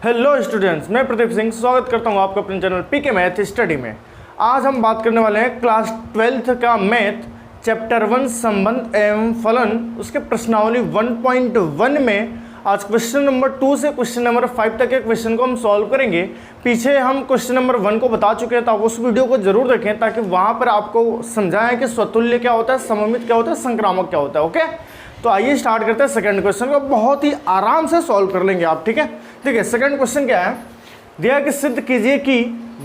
Hello students, मैं प्रदीप सिंह स्वागत करता हूं आपका अपने चैनल पीके मैथ स्टडी में। आज हम बात करने वाले हैं क्लास 12th का मैथ चैप्टर 1 संबंध एवं फलन, उसके प्रश्नावली 1.1 में आज क्वेश्चन नंबर 2 से क्वेश्चन नंबर 5 तक के क्वेश्चन को हम सॉल्व करेंगे। पीछे हम क्वेश्चन नंबर 1 को बता चुके हैं, तो आप उस वीडियो को जरूर देखें ताकि वहाँ पर आपको समझाएं कि स्वतुल्य क्या होता है, सममित क्या होता है, संक्रामक क्या होता है। ओके, तो आइए स्टार्ट करते हैं सेकंड क्वेश्चन को। बहुत ही आराम से सॉल्व कर लेंगे आप, ठीक है। देखिए सेकंड क्वेश्चन क्या है, दिया कि सिद्ध कीजिए कि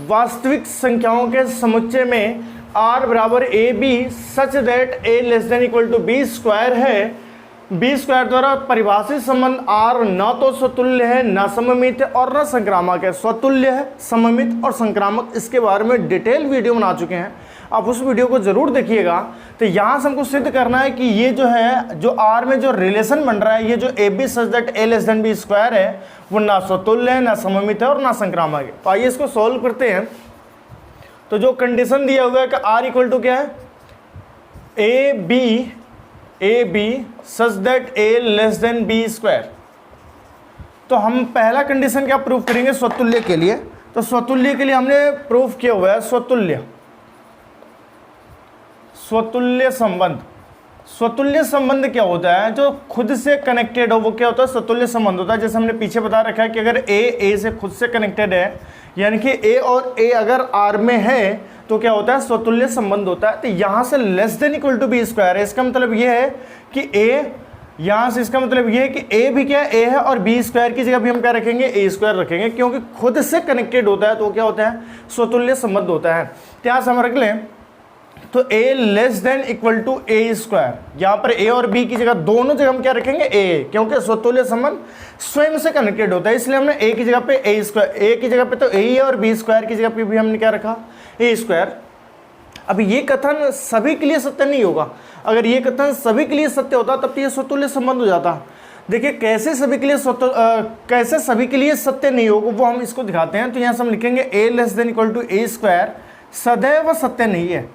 वास्तविक संख्याओं के समुच्चय में r बराबर A B such that a less than equal to B square है। बी स्क्वायर द्वारा परिभाषित संबंध r न तो स्वतुल्य है, न सममित है और न संक्रामक है। स्वतुल्य है, सममित और संक्रामक, इसके बारे में डिटेल वीडियो बना चुके हैं, आप उस वीडियो को जरूर देखिएगा। तो यहाँ से हमको सिद्ध करना है कि ये जो है, जो r में जो रिलेशन बन रहा है, ये जो a B such that a less than b square है, वो ना स्वतुल्य है, ना सममित है और ना संक्रामक है। तो आइए इसको सॉल्व करते हैं। तो जो कंडीशन दिया हुआ है कि r इक्वल टू क्या है, A B such that a less than b square. तो हम पहला कंडीशन क्या प्रूव करेंगे स्वतुल्य के लिए। तो स्वतुल्य के लिए हमने प्रूव किया हुआ है स्वतुल्य संबंध। स्वतुल्य संबंध क्या होता है, जो खुद से कनेक्टेड हो वो क्या होता है, स्वतुल्य संबंध होता है। जैसे हमने पीछे बता रखा है कि अगर ए से खुद से कनेक्टेड है, यानी कि ए और ए अगर आर में है तो क्या होता है, स्वतुल्य संबंध होता है। तो यहाँ से less than equal to B square है, इसका मतलब ये है कि ए, यहाँ से इसका मतलब ये है कि ए भी क्या है, ए है, और बी स्क्वायर की जगह भी हम क्या रखेंगे, ए स्क्वायर रखेंगे, क्योंकि खुद से कनेक्टेड होता है तो क्या होता है, स्वतुल्य संबंध होता है। तो यहाँ से हम रख लें तो a less than equal to A square. यहाँ पर a और b की जगह, दोनों जगह हम क्या रखेंगे, a, क्योंकि स्वतुल्य संबंध स्वयं से कनेक्टेड होता है, इसलिए हमने a की जगह पे a स्क्वायर, a की जगह पे तो a ही है और b स्क्वायर की जगह पे भी हमने क्या रखा, a स्क्वायर। अब ये कथन सभी के लिए सत्य नहीं होगा। अगर ये कथन सभी के लिए सत्य होता तब तो ये स्वतुल्य संबंध हो जाता। देखिए कैसे सभी के लिए सत्य नहीं होगा वो हम इसको दिखाते हैं। तो यहाँ से हम लिखेंगे a less than equal to A square सदैव सत्य नहीं है,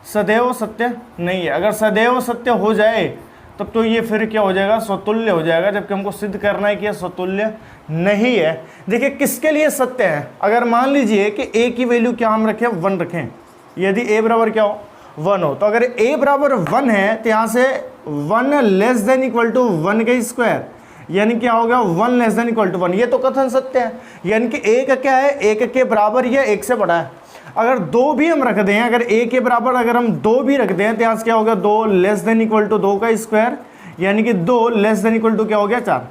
सदैव सत्य नहीं है। अगर सदैव सत्य हो जाए तब तो ये फिर क्या हो जाएगा, स्वतुल्य हो जाएगा, जबकि हमको सिद्ध करना है कि यह स्वतुल्य नहीं है। देखिए किसके लिए सत्य है, अगर मान लीजिए कि a की वैल्यू क्या हम रखें, 1 रखें, यदि a बराबर क्या हो, 1 हो, तो अगर a बराबर 1 है तो यहाँ से 1 लेस देन इक्वल टू 1 का स्क्वायर, यानी क्या हो गया, 1 लेस देन इक्वल टू 1। ये तो कथन सत्य है, यानी कि a का क्या है, 1 के बराबर या 1 से बड़ा है। अगर 2 भी हम रख दें, अगर a के बराबर अगर हम 2 भी रख दें तो यहाँ से क्या होगा, 2 लेस देन इक्वल टू 2 का स्क्वायर, यानी कि 2 लेस देन इक्वल टू क्या हो गया, 4।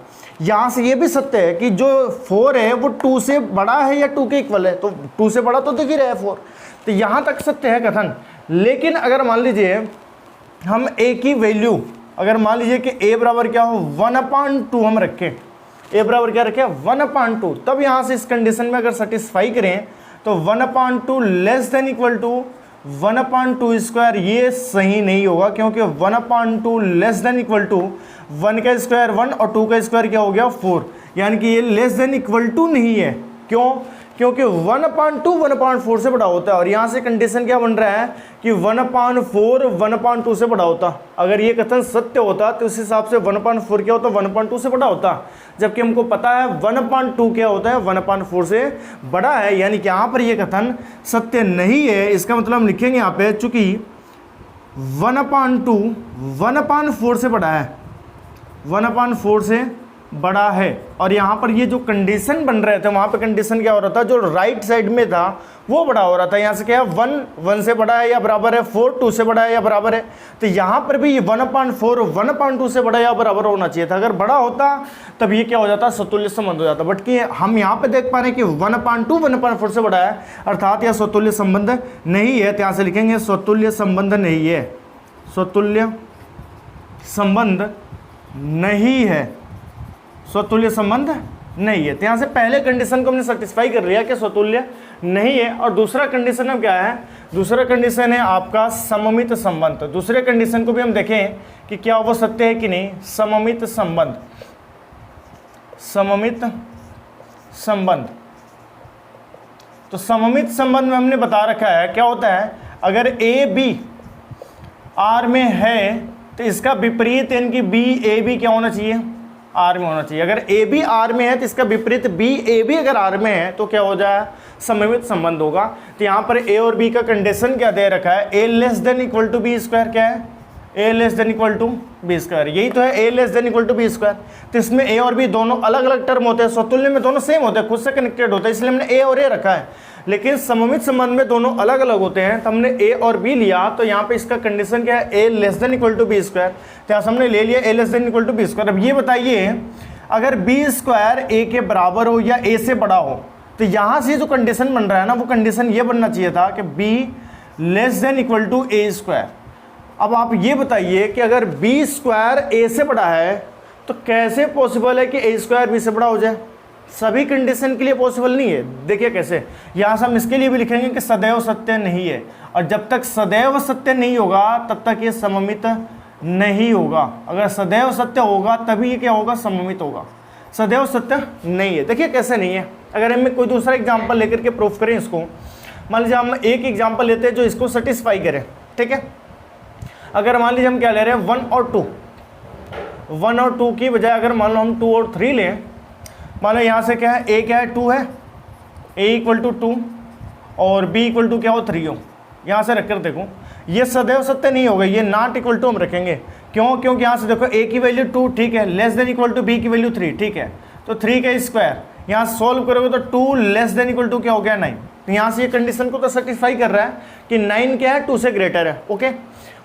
यहाँ से ये भी सत्य है कि जो 4 है वो 2 से बड़ा है या 2 के इक्वल है, तो 2 से बड़ा तो दिख ही रहा है 4। तो यहाँ तक सत्य है कथन। लेकिन अगर मान लीजिए हम a की वैल्यू, अगर मान लीजिए कि a बराबर क्या हो, 1/2 हम रखें, a बराबर क्या रखें, 1/2, तब यहाँ से इस कंडीशन में अगर सेटिस्फाई करें तो 1/2 less than equal to 1/2 square, ये सही नहीं होगा, क्योंकि 1/2 लेस देन इक्वल टू 1 का स्क्वायर 1 और 2 का स्क्वायर क्या हो गया, 4, यानी कि ये लेस देन इक्वल टू नहीं है। क्यों, क्योंकि 1/2 1/4 से बड़ा होता है, और यहाँ से कंडीशन क्या बन रहा है कि 1/4 1/2 से बड़ा होता। अगर ये कथन सत्य होता तो उस हिसाब से 1/4 क्या होता, 1/2 से बड़ा होता, जबकि हमको पता है 1/2 क्या होता है, 1/4 से बड़ा है, यानी कि यहाँ पर ये कथन सत्य नहीं है। इसका मतलब हम लिखेंगे यहाँ पे, चूंकि 1/2 1/4 से बड़ा है, 1/4 से बड़ा है, और यहाँ पर ये जो कंडीशन बन रहे थे वहाँ पे कंडीशन क्या हो रहा था, जो राइट साइड में था वो बड़ा हो रहा था। यहाँ से क्या है, 1 से बड़ा है या बराबर है, 4 2 से बड़ा है या बराबर है, तो यहाँ पर भी ये 1/4 1/2 से बड़ा या बराबर होना चाहिए था। अगर बड़ा होता तब ये क्या हो जाता, स्वतुल्य संबंध हो जाता। बट कि हम यहाँ पे देख पा रहे हैं कि 1/2 1/4 से बड़ा है, अर्थात यह स्वतुल्य संबंध नहीं है। तो यहाँ से लिखेंगे स्वतुल्य संबंध नहीं है, स्वतुल्य संबंध नहीं है, स्वतुल्य संबंध नहीं है। तो यहाँ से पहले कंडीशन को हमने सेटिस्फाई कर लिया कि स्वतुल्य नहीं है। और दूसरा कंडीशन अब क्या है, दूसरा कंडीशन है आपका सममित संबंध। दूसरे कंडीशन को भी हम देखें कि क्या वो सत्य है कि नहीं। सममित संबंध, सममित संबंध, तो सममित संबंध में हमने बता रखा है क्या होता है, अगर ए बी आर में है तो इसका विपरीत यानी कि बी ए बी क्या होना चाहिए, आर में होना चाहिए। अगर ए भी आर में है तो इसका विपरीत बी ए भी अगर आर में है तो क्या हो जाए, सममित संबंध होगा। तो यहाँ पर ए और बी का कंडीशन क्या दे रखा है, A less than equal to B square, क्या है, A less than equal to B square, यही तो है, A less than equal to B square. तो इसमें ए और बी दोनों अलग अलग टर्म होते हैं, स्वतुल्य में दोनों सेम होते हैं, खुद से कनेक्टेड होते हैं, इसलिए हमने ए और ए रखा है। लेकिन सममित संबंध में दोनों अलग अलग होते हैं, तो हमने ए और बी लिया, तो यहाँ पे इसका कंडीशन क्या है, A less than equal to B square. तो यहाँ हमने ले लिया A less than equal to B square. अब ये बताइए, अगर बी स्क्वायर ए के बराबर हो या ए से बड़ा हो, तो यहाँ से जो कंडीशन बन रहा है ना, वो कंडीशन ये बनना चाहिए था कि B less than equal to A square. अब आप ये बताइए कि अगर बी स्क्वायर ए से बड़ा है तो कैसे पॉसिबल है कि ए स्क्वायर बी से बड़ा हो जाए, सभी कंडीशन के लिए पॉसिबल नहीं है। देखिए कैसे, यहाँ से हम इसके लिए भी लिखेंगे कि सदैव सत्य नहीं है, और जब तक सदैव सत्य नहीं होगा तब तक ये सममित नहीं होगा। अगर सदैव सत्य होगा तभी ये क्या होगा, सममित होगा, सदैव सत्य नहीं है। देखिए कैसे नहीं है, अगर हम कोई दूसरा एग्जाम्पल लेकर के प्रूफ करें इसको, मान लीजिए हम एक एग्जाम्पल लेते हैं जो इसको सेटिस्फाई करें, ठीक है। अगर मान लीजिए हम क्या ले रहे हैं, 1 और 2, 1 और 2 की बजाय अगर मान लो हम 2 और 3 लें, मान लो यहाँ से क्या है, ए क्या है, 2 है, ए इक्वल टू 2 और बी इक्वल टू क्या हो, 3 हो। यहाँ से रखकर देखो, ये सदैव सत्य नहीं होगा, ये नॉट इक्वल टू हम रखेंगे, क्यों, क्योंकि यहाँ से देखो ए की वैल्यू 2, ठीक है, less than equal to b की वैल्यू 3, ठीक है, तो 3 का स्क्वायर यहाँ सॉल्व करोगे तो 2 लेस देन इक्वल टू क्या हो गया, 9। तो यहाँ से ये कंडीशन को तो सेटिस्फाई कर रहा है कि 9 क्या है, 2 से ग्रेटर है, ओके।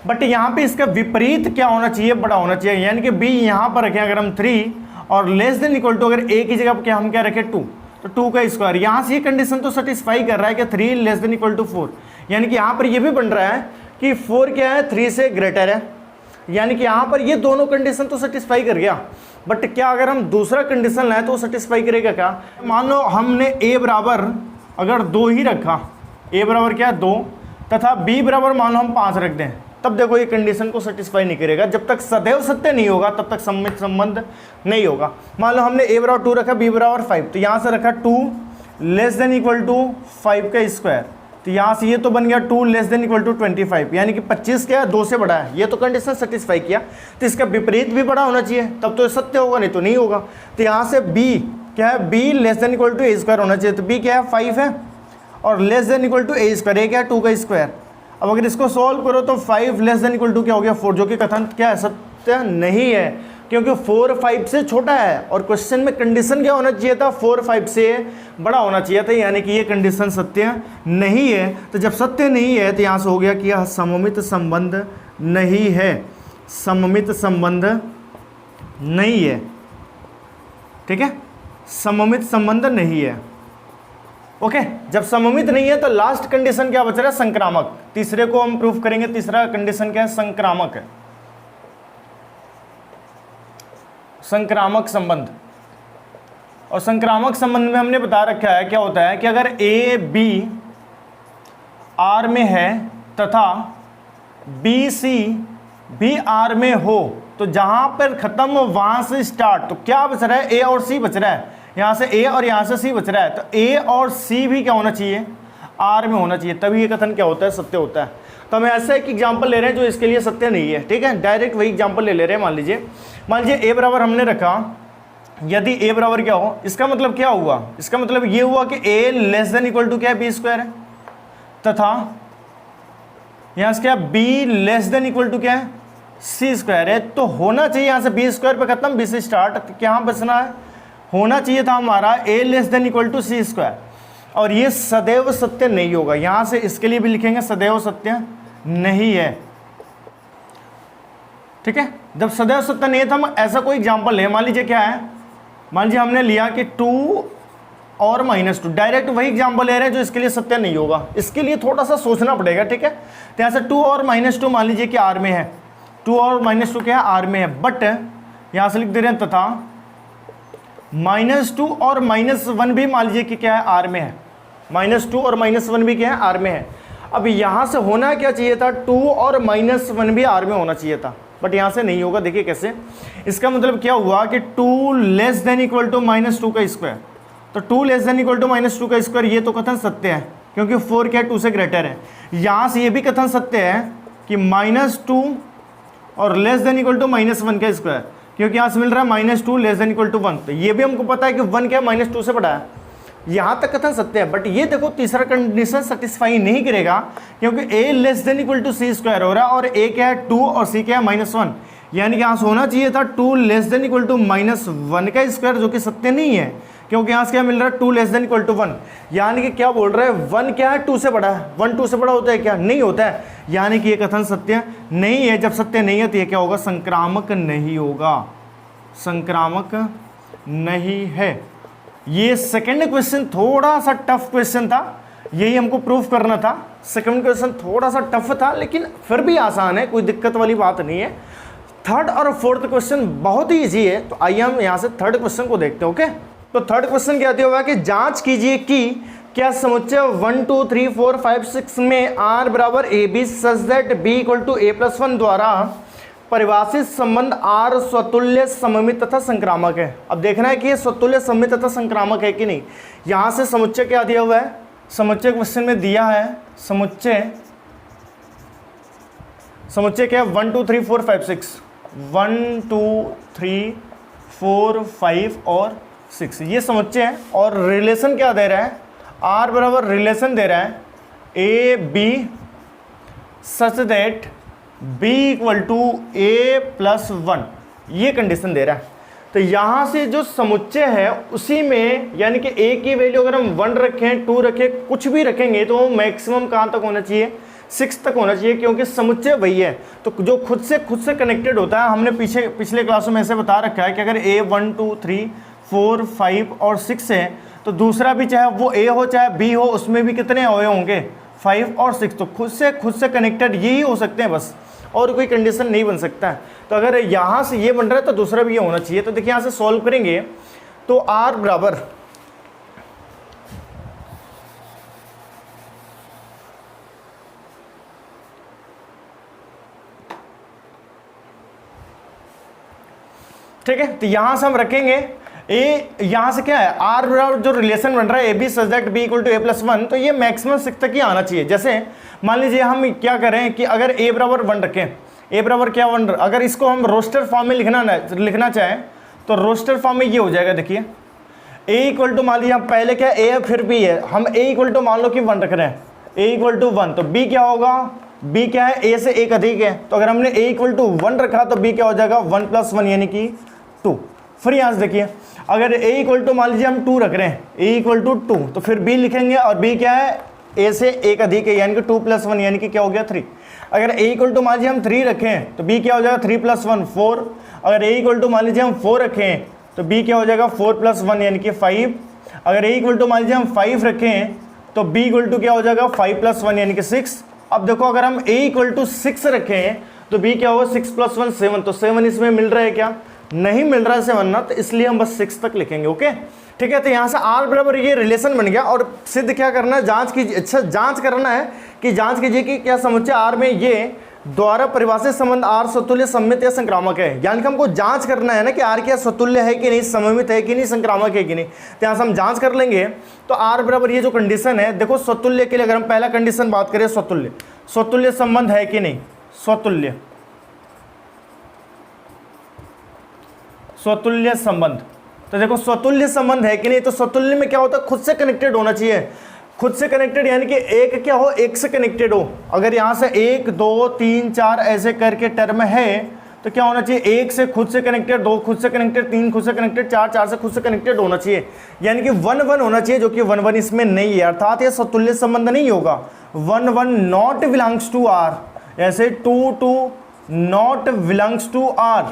बट यहाँ पे इसका विपरीत क्या होना चाहिए, बड़ा होना चाहिए, यानी कि बी यहाँ पर रखें अगर हम 3 और लेस देन इक्वल टू अगर ए की जगह क्या हम क्या रखें 2, तो 2 का स्क्वायर। यहाँ से ये कंडीशन तो सेटिस्फाई कर रहा है कि 3 लेस देन इक्वल टू 4, यानी कि यहाँ पर ये भी बन रहा है कि 4 क्या है, 3 से ग्रेटर है, यानी कि यहाँ पर ये दोनों कंडीशन तो सेटिस्फाई कर गया। बट क्या अगर हम दूसरा कंडीशन लाएं तो वो सेटिस्फाई करेगा क्या, मान लो हमने ए बराबर अगर 2 ही रखा, ए बराबर क्या 2 तथा बी बराबर मान लो हम 5 रख दें, तब देखो ये कंडीशन को सेटिस्फाई नहीं करेगा। जब तक सदैव सत्य नहीं होगा तब तक सममित संबंध नहीं होगा। मान लो हमने ए बराबर 2 रखा, बी बराबर 5, तो यहाँ से रखा 2 लेस देन इक्वल टू 5 का स्क्वायर, तो यहाँ से ये तो बन गया 2 लेस देन इक्वल टू 25, यानी कि 25 क्या है, 2 से बड़ा है, ये तो कंडीशन सेटिस्फाई किया। तो इसका विपरीत भी बड़ा होना चाहिए, तब तो सत्य होगा, नहीं तो नहीं होगा। तो यहाँ से बी क्या है, B less than equal to A square होना चाहिए, तो बी क्या है 5 है और less than equal to A square, A क्या है 2 का स्क्वायर। अब अगर इसको सॉल्व करो तो 5 लेस देन इक्वल टू क्या हो गया 4, जो कि कथन क्या है, सत्य नहीं है, क्योंकि 4 5 से छोटा है और क्वेश्चन में कंडीशन क्या होना चाहिए था, 4 5 से बड़ा होना चाहिए था, यानी कि ये कंडीशन सत्य नहीं है। तो जब सत्य नहीं है तो यहाँ से हो गया कि यह सममित संबंध नहीं है, सममित संबंध नहीं है, ठीक है, सममित संबंध नहीं है, ओके। जब सममित नहीं है तो लास्ट कंडीशन क्या बच रहा है, संक्रामक। तीसरे को हम प्रूफ करेंगे, तीसरा कंडीशन क्या है, संक्रामक है, संक्रामक संबंध। और संक्रामक संबंध में हमने बता रखा है क्या होता है कि अगर ए बी आर में है तथा बी सी भी आर में हो, तो जहां पर खत्म वहां से स्टार्ट, तो क्या बच रहा है, ए और सी बच रहा है, यहाँ से ए और यहाँ से सी बच रहा है, तो ए और सी भी क्या होना चाहिए, आर में होना चाहिए, तभी ये कथन क्या होता है, सत्य होता है। तो हम ऐसा एक एग्जाम्पल ले रहे हैं जो इसके लिए सत्य नहीं है, ठीक है, डायरेक्ट वही एग्जाम्पल ले रहे हैं। मान लीजिए ए बराबर हमने रखा, यदि ए बराबर क्या हो, इसका मतलब क्या हुआ, इसका मतलब ये हुआ कि A less than equal to क्या है, बी स्क्वायर है, तथा यहाँ से क्या B less than equal to क्या है, सी स्क्वायर है। तो होना चाहिए यहाँ से बी स्क्वायर पे खत्म, बी से स्टार्ट, क्या बचना है, होना चाहिए था हमारा A less than equal to C square, और ये सदैव सत्य नहीं होगा। यहाँ से इसके लिए भी लिखेंगे सदैव सत्य नहीं है, ठीक है। जब सदैव सत्य नहीं है तो हम ऐसा कोई एग्जांपल ले, मान लीजिए क्या है, मान लीजिए हमने लिया कि 2 और -2, डायरेक्ट वही एग्जांपल ले रहे हैं जो इसके लिए सत्य नहीं होगा, इसके लिए थोड़ा सा सोचना पड़ेगा, ठीक है। तो यहाँ से 2 और -2 मान लीजिए कि आर में है, 2 और -2 क्या है, आर में है, बट यहाँ से लिख दे रहे हैं तथा -2 और -1 भी मान लीजिए कि क्या है, आर में है, -2 और -1 भी क्या है, आर में है। अब यहाँ से होना क्या चाहिए था, 2 और -1 भी आर में होना चाहिए था, बट यहाँ से नहीं होगा। देखिए कैसे, इसका मतलब क्या हुआ कि 2 लेस देन इक्वल टू -2 का स्क्वायर, तो 2 लेस देन इक्वल टू -2 का स्क्वायर, ये तो कथन सत्य है क्योंकि 4 क्या है, 2 से ग्रेटर है। यहाँ से ये भी कथन सत्य है कि -2 और लेस देन इक्वल टू -1 का स्क्वायर, क्योंकि यहाँ से मिल रहा है -2 लेस देन इक्वल टू 1, तो ये भी हमको पता है कि 1 क्या है, -2 से बड़ा है। यहाँ तक कथन सत्य है, बट ये देखो तीसरा कंडीशन सेटिस्फाई नहीं करेगा, क्योंकि a less than equal to C square हो रहा है, और a क्या है 2 और c क्या है -1, यानी कि यहाँ से होना चाहिए था 2 लेस देन इक्वल टू -1 का स्क्वायर, जो कि सत्य नहीं है, क्योंकि यहाँ से क्या मिल रहा है 2 लेस देन इक्वल टू 1, यानी कि क्या बोल रहा है 1 क्या है 2 से बड़ा है। 1 2 से बड़ा होता है क्या, नहीं होता है, यानी कि ये कथन सत्य नहीं है। जब सत्य नहीं है तो ये क्या होगा, संक्रामक नहीं होगा, संक्रामक नहीं है। ये सेकंड क्वेश्चन थोड़ा सा टफ क्वेश्चन था, यही हमको प्रूफ करना था। सेकंड क्वेश्चन थोड़ा सा टफ था, लेकिन फिर भी आसान है, कोई दिक्कत वाली बात नहीं है। थर्ड और फोर्थ क्वेश्चन बहुत ही इजी है, तो आइए हम यहाँ से थर्ड क्वेश्चन को देखते हैं। ओके, तो थर्ड क्वेश्चन क्या होगा कि जांच कीजिए कि क्या समुच्चय 1 2 3 4 5 6 में r बराबर A B such that b equal to a+1 द्वारा परिभाषित संबंध r स्वतुल्य सममित तथा संक्रामक है। अब देखना है कि ये स्वतुल्य सममित तथा संक्रामक है कि नहीं। यहाँ से समुच्चय क्या दिया हुआ है, समुच्चय क्वेश्चन में दिया है, समुच्चय क्या है 1 2 3 4 5 6, 1 2 3 4 5 और 6, ये समुच्चय है। और रिलेशन क्या दे रहा है, r बराबर रिलेशन दे रहा है A B such that b equal to a+1, ये कंडीशन दे रहा है। तो यहाँ से जो समुच्चय है उसी में, यानी कि a की वैल्यू अगर हम 1 रखें 2 रखें कुछ भी रखेंगे तो मैक्सिमम कहाँ तक होना चाहिए, 6 तक होना चाहिए, क्योंकि समुच्चय वही है। तो जो खुद से कनेक्टेड होता है, हमने पिछले क्लासों में ऐसे बता रखा है कि अगर a 1 2 3 4 5 और 6 है, तो दूसरा भी चाहे वो a हो चाहे b हो, उसमें भी कितने होंगे 5 और 6। तो खुद से कनेक्टेड यही हो सकते हैं बस, और कोई कंडीशन नहीं बन सकता है। तो अगर यहाँ से ये बन रहा है तो दूसरा भी ये होना चाहिए। तो देखिए यहाँ से सॉल्व करेंगे तो r बराबर ठीक है, तो यहाँ से हम रखेंगे a, यहाँ से क्या है r बराबर जो रिलेशन बन रहा है A B such that b equal to a+1, तो ये मैक्सिमम 6 तक ही आना चाहिए। जैसे मान लीजिए हम क्या करें कि अगर a बराबर 1 रखें, a बराबर क्या 1, अगर इसको हम रोस्टर फॉर्म में लिखना चाहें तो रोस्टर फॉर्म में ये हो जाएगा। देखिए a इक्वल टू, मान लीजिए हम पहले क्या a है फिर b है, हम a इक्वल टू मान लो कि 1 रख रहे हैं, a इक्वल टू 1, तो b क्या होगा, b क्या है a से 1 अधिक है, तो अगर हमने a इक्वल टू 1 रखा तो b क्या हो जाएगा 1+1 यानी कि 2। फिर यहाँ से देखिए अगर a इक्वल टू मान लीजिए हम 2 रख रहे हैं, a इक्वल टू 2, तो फिर b लिखेंगे, और b क्या है a से 1 अधिक है, यानी कि 2+1 यानी कि क्या हो गया 3। अगर a इक्वल टू मान लीजिए हम 3 रखें तो b क्या हो जाएगा 3+1 4। अगर a इक्वल टू मान लीजिए हम 4 रखें तो b क्या हो जाएगा 4+1 यानी कि 5। अगर a इक्वल टू मान लीजिए हम 5 रखें तो b इक्वल टू क्या हो जाएगा 5+1 यानी कि 6। अब देखो अगर हम a इक्वल टू 6 रखें तो b क्या होगा 6+1 7, तो 7 इसमें मिल रहा है क्या, नहीं मिल रहा है 7 ना, तो इसलिए हम बस 6 तक लिखेंगे। ओके ठीक है, तो यहाँ से r बराबर ये रिलेशन बन गया। और सिद्ध क्या करना है, जांच कीजिए, अच्छा जांच करना है कि जांच कीजिए कि क्या समुच्चय r में ये द्वारा परिभाषित संबंध r स्वतुल्य सममित या संक्रामक है। यानी कि हमको जांच करना है ना कि r क्या स्वतुल्य है कि नहीं, सममित है कि नहीं, संक्रामक है कि नहीं। तो यहाँ से हम जांच कर लेंगे। तो r बराबर ये जो कंडीशन है, देखो स्वतुल्य के लिए अगर हम पहला कंडीशन बात करें, स्वतुल्य संबंध है कि नहीं, स्वतुल्य संबंध। तो देखो स्वतुल्य संबंध है कि नहीं, तो स्वतुल्य में क्या होता है, खुद से कनेक्टेड होना चाहिए। खुद से कनेक्टेड यानी कि एक क्या हो, एक से कनेक्टेड हो। अगर यहाँ से 1 2 3 4 ऐसे करके टर्म है तो क्या होना चाहिए, 1 से खुद से कनेक्टेड, 2 खुद से कनेक्टेड, 3 खुद से कनेक्टेड, 4 से खुद से कनेक्टेड होना चाहिए, यानी कि 1 1 होना चाहिए, जो कि 1 1 इसमें नहीं है, अर्थात ये स्वतुल्य संबंध नहीं होगा। 1 1 नॉट बिलोंग्स टू r, ऐसे 2 2 नॉट बिलोंग्स टू r,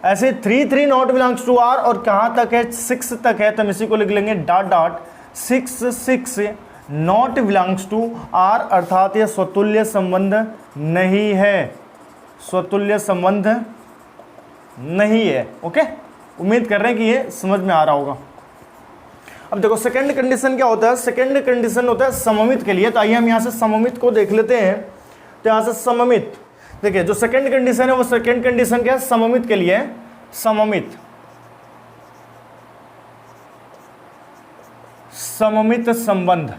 ऐसे 3 3 नॉट बिलोंग्स टू r, और कहाँ तक है 6 तक है, तो हम इसी को लिख लेंगे dot dot 6 6 not belongs to r, अर्थात ये स्वतुल्य संबंध नहीं है, स्वतुल्य संबंध नहीं है। ओके, उम्मीद कर रहे हैं कि ये समझ में आ रहा होगा। अब देखो सेकंड कंडीशन क्या होता है, सेकंड कंडीशन होता है सममित के लिए। तो आइए हम यहाँ से सममित को देख लेते हैं। तो यहाँ से सममित, देखिए जो सेकंड कंडीशन है वो सेकंड कंडीशन क्या है, सममित के लिए, सममित संबंध।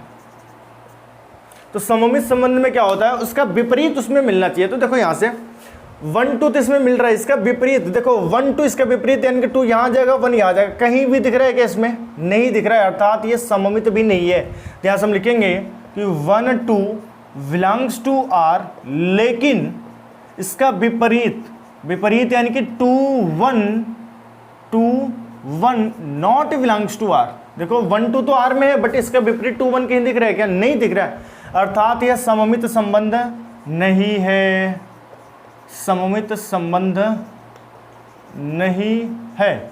तो सममित संबंध में क्या होता है, उसका विपरीत उसमें मिलना चाहिए। तो देखो यहाँ से 1 2 तो इसमें मिल रहा है, इसका विपरीत देखो 1 2 इसका विपरीत यानी कि 2 यहां जाएगा 1 यहां जाएगा, कहीं भी दिख रहा है क्या इसमें? नहीं दिख रहा है, अर्थात ये सममित भी नहीं है। तो यहां से हम लिखेंगे कि 1 2 बिलोंग्स टू R, लेकिन इसका विपरीत यानी कि 2 1 नॉट बिलोंग्स टू R। देखो 1 2 तो R में है, बट इसका विपरीत 2 1 कहीं दिख रहा है क्या? नहीं दिख रहा है, अर्थात यह सममित संबंध नहीं है, सममित संबंध नहीं है।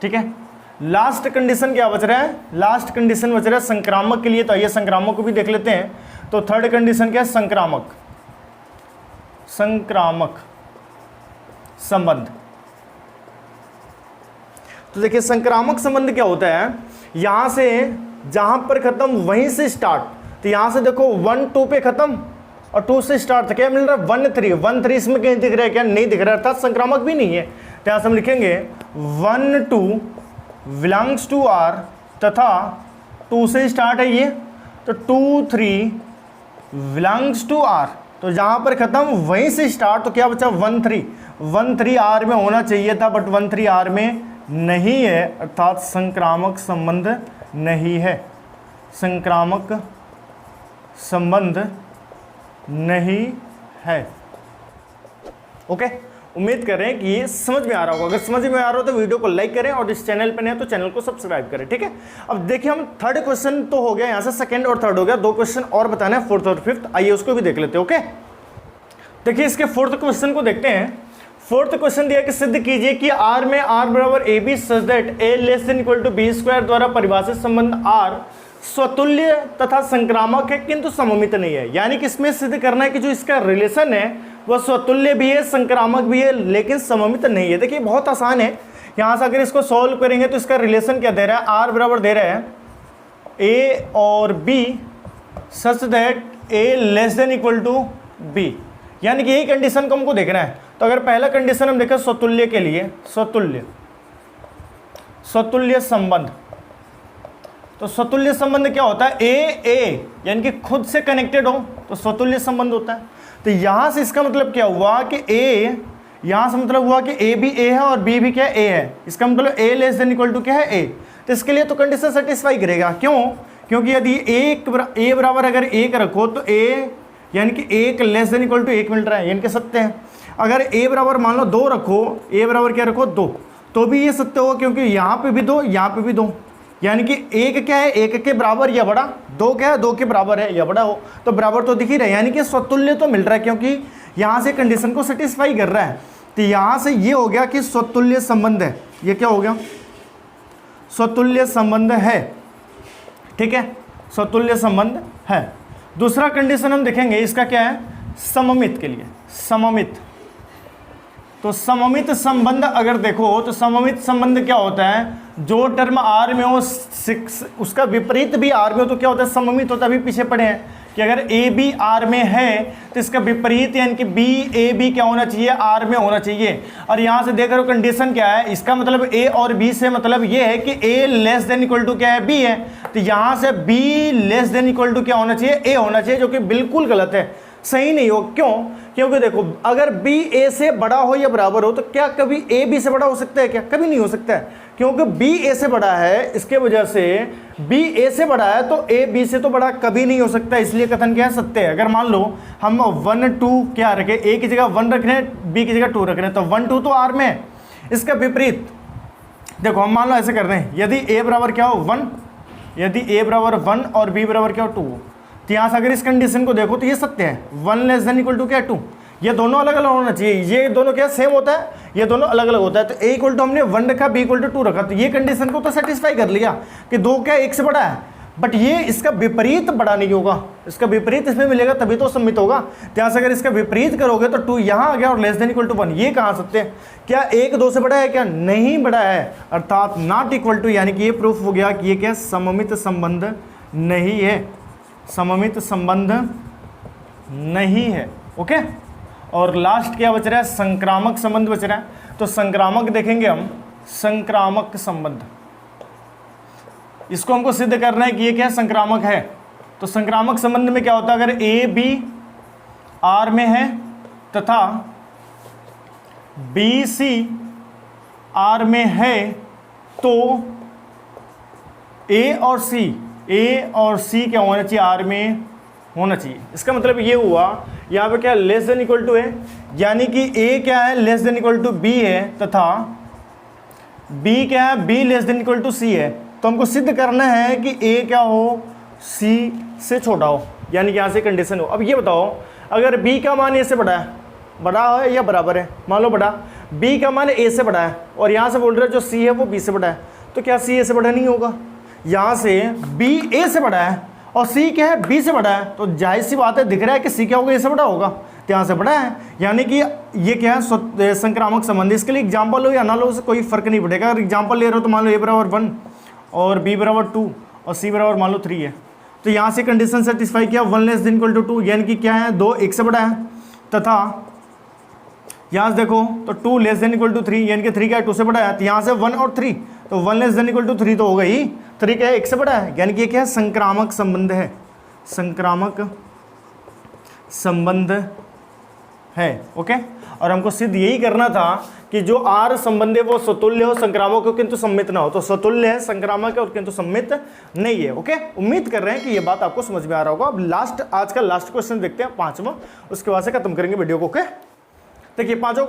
ठीक है, लास्ट कंडीशन क्या बच रहा है? लास्ट कंडीशन बच रहा है संक्रामक के लिए, तो आइए संक्रामक को भी देख लेते हैं। तो थर्ड कंडीशन क्या है? संक्रामक संबंध। तो देखिए संक्रामक संबंध क्या होता है, यहां से जहां पर खत्म वहीं से स्टार्ट। तो यहां से देखो 1 2 पे खत्म और 2 से स्टार्ट, क्या मिल रहा है? 1 3 इसमें कहीं दिख रहा है क्या? नहीं दिख रहा है, अर्थात संक्रामक भी नहीं है। तो यहां से हम लिखेंगे 1 2 बिलोंग्स टू R तथा 2 से स्टार्ट है ये, तो 2 3 बिलोंग्स टू R। तो जहां पर खत्म वहीं से स्टार्ट, तो क्या बचा? 1 3 R में होना चाहिए था, बट 1 3 R में नहीं है, अर्थात संक्रामक संबंध नहीं है, संक्रामक संबंध नहीं है। ओके, उम्मीद करें कि ये समझ में आ रहा होगा। अगर समझ में आ रहा हो तो वीडियो को लाइक करें और इस चैनल पे नए तो चैनल को सब्सक्राइब करें। ठीक है, अब देखिए हम थर्ड क्वेश्चन तो हो गया, यहां से सेकंड और थर्ड हो गया, 2 क्वेश्चन और बताना है, फोर्थ और फिफ्थ। आइए उसको भी देख लेते हैं। ओके, देखिए इसके फोर्थ क्वेश्चन को देखते हैं। फोर्थ क्वेश्चन दिया कि सिद्ध कीजिए कि R में R बराबर AB such that A less than equal to B square द्वारा परिभाषित संबंध R स्वतुल्य तथा संक्रामक है किंतु सममित नहीं है। यानी कि इसमें सिद्ध करना है कि जो इसका रिलेशन है वह स्वतुल्य भी है, संक्रामक भी है, लेकिन सममित नहीं है। देखिए बहुत आसान है, यहां से अगर इसको सॉल्व करेंगे तो इसका रिलेशन क्या दे रहा है? R बराबर दे रहा है A और B such that A less than equal to B, यानी कि यही कंडीशन को हमको देखना है। तो अगर पहला कंडीशन हम देखें स्वतुल्य के लिए, स्वतुल्य संबंध, तो स्वतुल्य संबंध क्या होता है? ए यानी कि खुद से कनेक्टेड हो तो स्वतुल्य संबंध होता है। तो यहां से इसका मतलब क्या हुआ कि ए, यहां से मतलब हुआ कि ए भी ए है और बी भी क्या है? ए है। इसका मतलब ए लेस देन इक्वल टू क्या है? ए। तो इसके लिए तो कंडीशन सेटिस्फाई करेगा। क्यों? क्योंकि यदि ए बराबर अगर 1 रखो तो ए यानी कि 1 लेस देन इक्वल टू 1 मिल रहा है, यानी कि सत्य है। अगर ए बराबर मान लो 2 रखो, ए बराबर क्या रखो? 2, तो भी ये सत्य होगा, क्योंकि यहाँ पे भी 2, यहाँ पे भी 2, यानी कि 1 क्या है? 1 के बराबर या बड़ा, 2 क्या है? 2 के बराबर है या बड़ा हो, तो बराबर तो दिख ही रहा है, यानी कि स्वतुल्य तो मिल रहा है, क्योंकि यहाँ से कंडीशन को सेटिस्फाई कर रहा है। तो यहाँ से ये हो गया कि स्वतुल्य संबंध है। ये क्या हो गया? स्वतुल्य संबंध है। ठीक है, स्वतुल्य संबंध है। दूसरा कंडीशन हम देखेंगे, इसका क्या है? सममित के लिए, सममित। तो सममित संबंध अगर देखो तो सममित संबंध क्या होता है? जो टर्म R में हो उसका विपरीत भी R में हो तो क्या होता है? सममित होता है। अभी पीछे पढ़े हैं कि अगर A भी R में है तो इसका विपरीत यानी कि B A B क्या होना चाहिए? R में होना चाहिए। और यहाँ से देख रहे हो कंडीशन क्या है? इसका मतलब A और B से मतलब ये है कि A less than equal to क्या है? B है। तो यहाँ से B less than equal to क्या होना चाहिए? A होना चाहिए, जो कि बिल्कुल गलत है, सही नहीं हो। क्यों? क्योंकि देखो अगर B A से बड़ा हो या बराबर हो तो क्या कभी A B से बड़ा हो सकता है क्या? कभी नहीं हो सकता है, क्योंकि B A से बड़ा है, इसके वजह से B A से बड़ा है तो A B से तो बड़ा कभी नहीं हो सकता। इसलिए कथन क्या है? सत्य है। अगर मान लो हम 1 2 क्या रखें, A की जगह 1 रख रहे हैं, B की जगह 2 रख रहे हैं, तो 1 2 तो R में है। इसका विपरीत देखो, हम मान लो ऐसे कर रहे हैं, यदि A बराबर क्या हो? 1, यदि A बराबर 1 और B बराबर क्या हो? 2 हो, तो यहाँ से अगर इस कंडीशन को देखो तो ये सत्य है। 1 लेस देन इक्वल टू क्या है? 2। ये दोनों अलग अलग होना चाहिए, ये दोनों क्या सेम होता है, ये दोनों अलग अलग होता है। तो A इक्वल टू हमने 1 रखा, B इक्वल टू 2 रखा, तो ये कंडीशन को तो सेटिस्फाई कर लिया कि 2 क्या 1 से बड़ा है, बट ये इसका विपरीत बड़ा नहीं होगा, इसका विपरीत इसमें मिलेगा तभी तो सम्मित होगा। तो यहाँ से अगर इसका विपरीत करोगे तो 2 यहाँ आ गया और लेस देन इक्वल टू 1, ये कहाँ सत्य है? क्या 1 2 से बड़ा है? क्या नहीं बड़ा है, अर्थात नॉट इक्वल टू, यानी कि ये प्रूफ हो गया कि ये क्या सममित संबंध नहीं है, सममित संबंध नहीं है। ओके, और लास्ट क्या बच रहा है? संक्रामक संबंध बच रहा है। तो संक्रामक देखेंगे हम, संक्रामक संबंध, इसको हमको सिद्ध करना है कि ये क्या संक्रामक है। तो संक्रामक संबंध में क्या होता है? अगर A B R में है तथा बी सी आर में है तो ए और सी क्या होना चाहिए, आर में होना चाहिए। इसका मतलब ये हुआ यहाँ पे क्या लेस देन इक्वल टू है, यानी कि ए क्या है less than equal to B है तथा बी क्या है B less than equal to C है। तो हमको सिद्ध करना है कि ए क्या हो सी से छोटा हो, यानी कि यहाँ से कंडीशन हो। अब ये बताओ अगर बी का मान ए से बड़ा है या बराबर है, मान लो बड़ा, बी का मान ए से बड़ा है और यहाँ से बोल रहे हैं जो सी है वो बी से बड़ा है, तो क्या सी ए से बड़ा नहीं होगा। यहाँ से बी ए से बड़ा है और सी क्या है बी से बड़ा है, तो जाहिर सी बात है दिख रहा है कि सी क्या होगा ए से बड़ा होगा, तो यहाँ से बड़ा है, यानी कि ये क्या है संक्रामक संबंध। इसके लिए एग्जाम्पल हो या ना लो उससे कोई फर्क नहीं पड़ेगा। अगर एग्जाम्पल ले रहे हो तो मान लो ए बराबर 1 और बी बराबर 2 और सी बराबर मान लो 3 है, तो यहाँ से कंडीशन सेटिस्फाई किया 1 लेस देन इक्वल टू 2, यानी कि क्या है 2 1 से बड़ा है, तथा यहाँ से देखो तो 2 लेस देन इक्वल टू 3, यानी कि 3 क्या है 2 से बड़ा है, तो यहाँ से 1 और 3, तो 1 लेस देन इक्वल टू 3 तो हो गई, 3 क्या है 1 से बड़ा है, यानी कि ये क्या है संक्रामक संबंध है, संक्रामक संबंध है। ओके, और हमको सिद्ध यही करना था कि जो आर संबंध है वो स्वतुल्य हो, संक्रामक हो किंतु सम्मित ना हो। तो स्वतुल्य है, संक्रामक है और किंतु सम्मित नहीं है। ओके, उम्मीद कर रहे हैं कि ये बात आपको समझ में आ रहा होगा। अब आज का लास्ट क्वेश्चन देखते हैं, 5वां, उसके बाद से खत्म करेंगे वीडियो को। ओके, देखिए पांचवा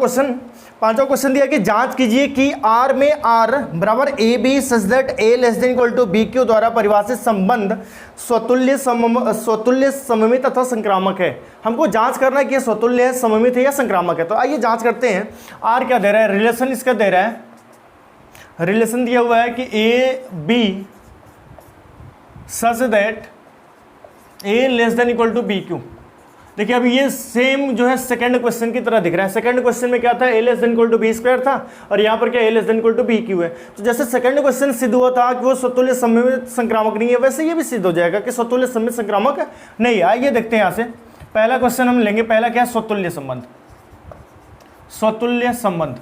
क्वेश्चन दिया कि जांच कीजिए कि आर में आर बराबर A B such that A less than equal to B cube द्वारा परिभाषित संबंध स्वतुल्य सममित तथा संक्रामक है। हमको जांच करना है कि स्वतुल्य है, सममित है या संक्रामक है। तो आइए जांच करते हैं। आर क्या दे रहा है, रिलेशन इसका दे रहा है, रिलेशन दिया हुआ है कि A B such that A less than equal to B cube. देखिए अभी ये सेम जो है सेकंड क्वेश्चन की तरह दिख रहा है। सेकंड क्वेश्चन में क्या था, A less than equal to B square था और यहाँ पर क्या A less than equal to B cube है। तो जैसे सेकंड क्वेश्चन सिद्ध हुआ था कि वो स्वतुल्य सममित संक्रामक नहीं है, वैसे ये भी सिद्ध हो जाएगा कि स्वतुल्य सममित संक्रामक नहीं है। आइए देखते हैं यहाँ से पहला क्वेश्चन हम लेंगे। पहला क्या है, स्वतुल्य संबंध। स्वतुल्य संबंध,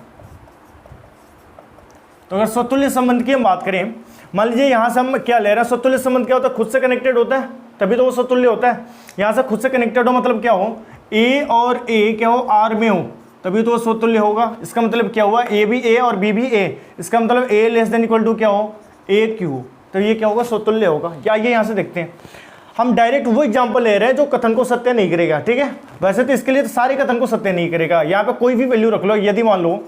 तो अगर स्वतुल्य संबंध की हम बात करें, मान लीजिए यहाँ से हम क्या ले रहे हैं, स्वतुल्य संबंध क्या होता है, खुद से कनेक्टेड होता है तभी तो वो स्वतुल्य होता है। यहाँ से खुद से कनेक्टेड हो मतलब क्या हो, ए और ए क्या हो आर में हो तभी तो वो स्वतुल्य होगा। इसका मतलब क्या हुआ, ए भी ए और बी भी ए, इसका मतलब ए लेस देन इक्वल टू क्या हो, ए क्यू, तो ये क्या होगा, स्वतुल्य होगा। क्या ये यहाँ से देखते हैं, हम डायरेक्ट वो एग्जाम्पल ले रहे हैं जो कथन को सत्य नहीं करेगा। ठीक है, वैसे तो इसके लिए तो सारे कथन को सत्य नहीं करेगा। यहाँ पे कोई भी वैल्यू रख लो, यदि मान लो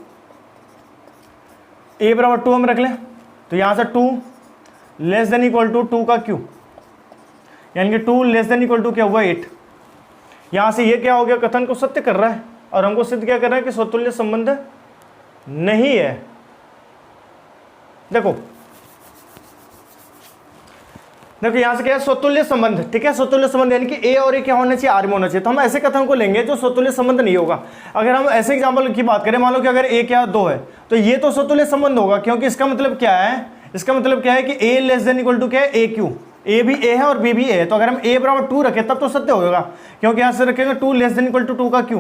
ए बराबर 2 हम रख लें, तो यहाँ से 2 लेस देन इक्वल टू 2 का क्यू, यानी कि 2 लेस देन इक्वल टू क्या हुआ 8। यहाँ से ये क्या हो गया, कथन को सत्य कर रहा है और हमको सिद्ध क्या कर रहा है कि स्वतुल्य संबंध नहीं है। देखो यहाँ से क्या है, स्वतुल्य संबंध। ठीक है, स्वतुल्य संबंध यानी कि ए और ए क्या होना चाहिए, आर में होना चाहिए। तो हम ऐसे कथन को लेंगे जो स्वतुल्य संबंध नहीं होगा। अगर हम ऐसे एग्जाम्पल की बात करें, मान लो कि अगर ए क्या 2 है तो ये तो स्वतुल्य संबंध होगा, क्योंकि इसका मतलब क्या है, इसका मतलब क्या है कि A less than equal to क्या है, ए क्यू। ए भी ए है और बी भी ए है, तो अगर हम ए बराबर 2 रखें तब तो सत्य होगा, क्योंकि यहाँ से रखेंगे 2 लेस देन इक्वल टू 2 का क्यू,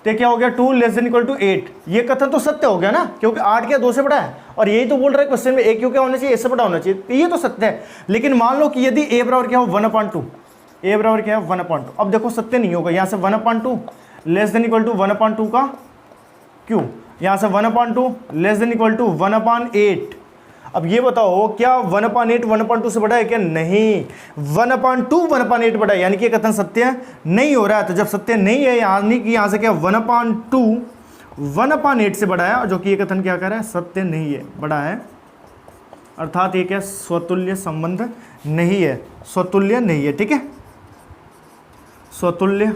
तो क्या हो गया 2 लेस देन इक्वल टू 8। ये कथन तो सत्य हो गया ना, क्योंकि 8 क्या 2 से बड़ा है और यही तो बोल रहा है क्वेश्चन में, ए क्यू क्या होना चाहिए, ए से बड़ा होना चाहिए, तो ये तो सत्य है। लेकिन मान लो कि यदि ए बराबर क्या हो 1/2, ए बराबर क्या है 1/2, अब देखो सत्य नहीं होगा। यहाँ से 1/2 लेस देन इक्वल टू 1/2 का क्यू, यहाँ से 1/2 लेस देन इक्वल टू 1/8। अब ये बताओ क्या 1/8 1/2 से बड़ा है क्या, नहीं, 1/2 1/8 बड़ा है, यानी कि कथन सत्य नहीं हो रहा है। तो जब सत्य नहीं है यानी कि यहाँ से क्या 1/2 1/8 से बड़ा है, और जो कि ये कथन क्या कर रहा है, सत्य नहीं है, बड़ा है, अर्थात ये क्या स्वतुल्य संबंध नहीं है, स्वतुल्य नहीं है। ठीक है, स्वतुल्य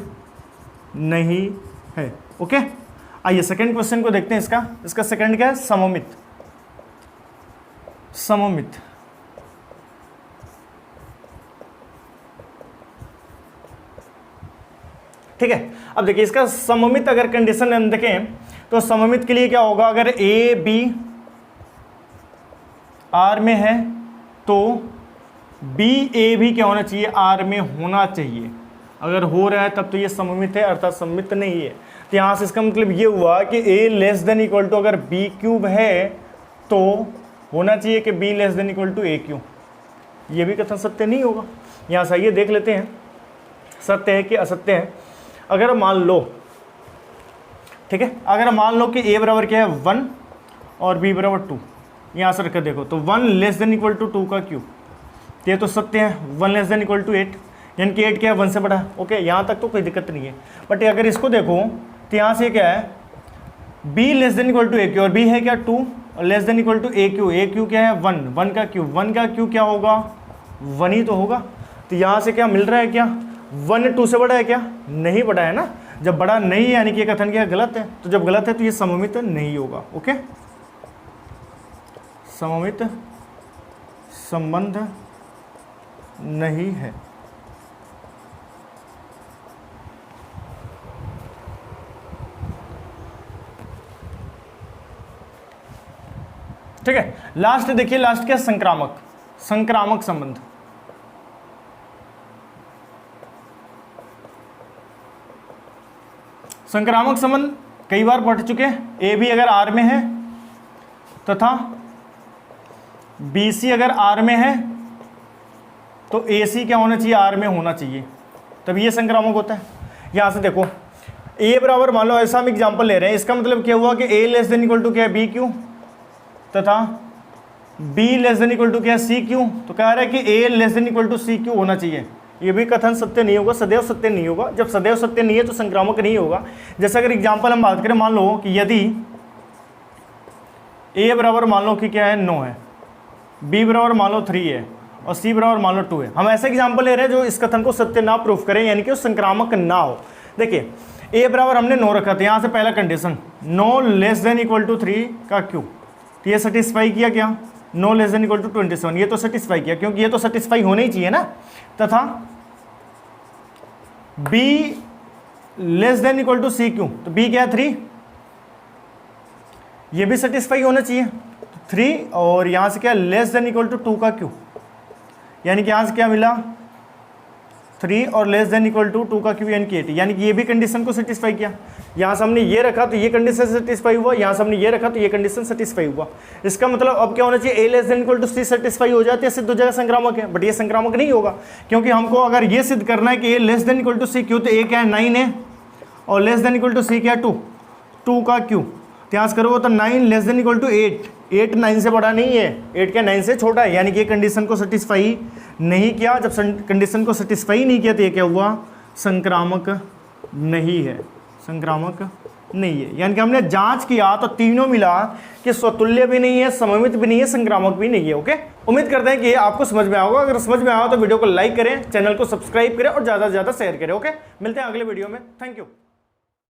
नहीं है। ओके, आइए सेकंड क्वेश्चन को देखते हैं। इसका सेकंड क्या है, सममित। सममित, ठीक है। अब देखिए इसका सममित अगर कंडीशन हम देखें तो सममित के लिए क्या होगा, अगर ए बी आर में है तो बी ए भी क्या होना चाहिए, आर में होना चाहिए। अगर हो रहा है तब तो ये सममित है, अर्थात सममित नहीं है। तो यहाँ से इसका मतलब ये हुआ कि A less than equal to अगर बी क्यूब है तो होना चाहिए कि B less than equal to A cube. ये भी कथन सत्य नहीं होगा। यहाँ से आइए देख लेते हैं सत्य है कि असत्य है। अगर मान लो ठीक है। अगर मान लो कि ए बराबर क्या है 1 और बी बराबर 2, यहाँ से रखकर देखो तो 1 लेस देन इक्वल टू 2 का क्यूब, ये तो सत्य है। 1 लेस देन इक्वल टू 8, यानी कि 8 क्या है 1 से बड़ा है। ओके, यहाँ तक तो कोई दिक्कत नहीं है। बट अगर इसको देखो तो यहाँ से क्या है b less than equal to A cube, और b है क्या 2 और less than equal to A cube क्या है 1, 1 का क्यू क्या होगा 1 ही तो होगा। तो यहाँ से क्या मिल रहा है, क्या 1 2 से बड़ा है क्या, नहीं बड़ा है ना। जब बड़ा नहीं है यानी कि ये कथन क्या गलत है, तो जब गलत है तो ये सममित नहीं होगा। ओके, सममित संबंध नहीं है। ठीक है, लास्ट देखिए, लास्ट क्या संक्रामक, संक्रामक संबंध। संक्रामक संबंध कई बार पढ़ चुके हैं। ए बी अगर आर में है तथा बी सी अगर आर में है तो ए सी क्या होना चाहिए, आर में होना चाहिए, तब ये संक्रामक होता है। यहां से देखो ए बराबर, मान लो ऐसा हम एग्जांपल ले रहे हैं, इसका मतलब क्या हुआ कि A less than equal to क्या है बी क्यू तथा b less than equal to क्या है सी क्यू। तो कह रहा है कि a less than equal to C cube होना चाहिए। ये भी कथन सत्य नहीं होगा, सदैव सत्य नहीं होगा। जब सदैव सत्य नहीं है तो संक्रामक नहीं होगा। जैसे अगर एग्जांपल हम बात करें, मान लो कि यदि a बराबर मान लो कि क्या है 9 है, b बराबर मान लो 3 है और c बराबर मान लो 2 है। हम ऐसे एग्जाम्पल ले रहे हैं जो इस कथन को सत्य ना प्रूफ करें, यानी कि वो संक्रामक ना हो। देखिए a बराबर हमने 9 रखा था, यहाँ से पहला condition 9 less than equal to 3 का क्यू, तो ये सेटिस्फाई किया क्या 9 लेस देन इक्वल टू 27, ये तो सेटिस्फाई किया क्योंकि ये तो सेटिस्फाई होना ही चाहिए ना। तथा b less than equal to C cube, तो b क्या है 3, ये भी सेटिस्फाई होना चाहिए 3, और यहां से क्या लेस देन इक्वल टू 2 का क्यू, यानी कि यहां से क्या मिला 3 और लेस देन इक्वल टू 2 का क्यू यानी कि 8, यानी कि ये भी कंडीशन को सेटिस्फाई किया। यहाँ से हमने ये रखा तो ये कंडीशन सेटिस्फाई हुआ, यहाँ से हमने ये रखा तो ये कंडीशन सेटिस्फाई हुआ। इसका मतलब अब क्या होना चाहिए, a less than equal to C satisfy हो जाती है, सिद्ध हो जाएगा संक्रामक है। बट ये संक्रामक नहीं होगा, क्योंकि हमको अगर ये सिद्ध करना है कि a less than equal to C cube, तो a क्या है 9 है और less than equal to C क्या है 2 का क्यू। यहाँ से करोगे तो 9 लेस देन इक्वल टू 8 9 से बड़ा नहीं है, 8 क्या 9 से छोटा है, यानी कि ये कंडीशन को सेटिस्फाई नहीं किया। जब कंडीशन को सेटिस्फाई नहीं किया तो ये क्या हुआ, संक्रामक नहीं है, संक्रामक नहीं है। यानी कि हमने जांच किया तो तीनों मिला कि स्वतुल्य भी नहीं है, सममित भी नहीं है, संक्रामक भी नहीं है। ओके, उम्मीद करते हैं कि ये आपको समझ में आया होगा। अगर समझ में आया तो वीडियो को लाइक करें, चैनल को सब्सक्राइब करें और ज़्यादा से ज़्यादा शेयर करें। ओके, मिलते हैं अगले वीडियो में। Thank you.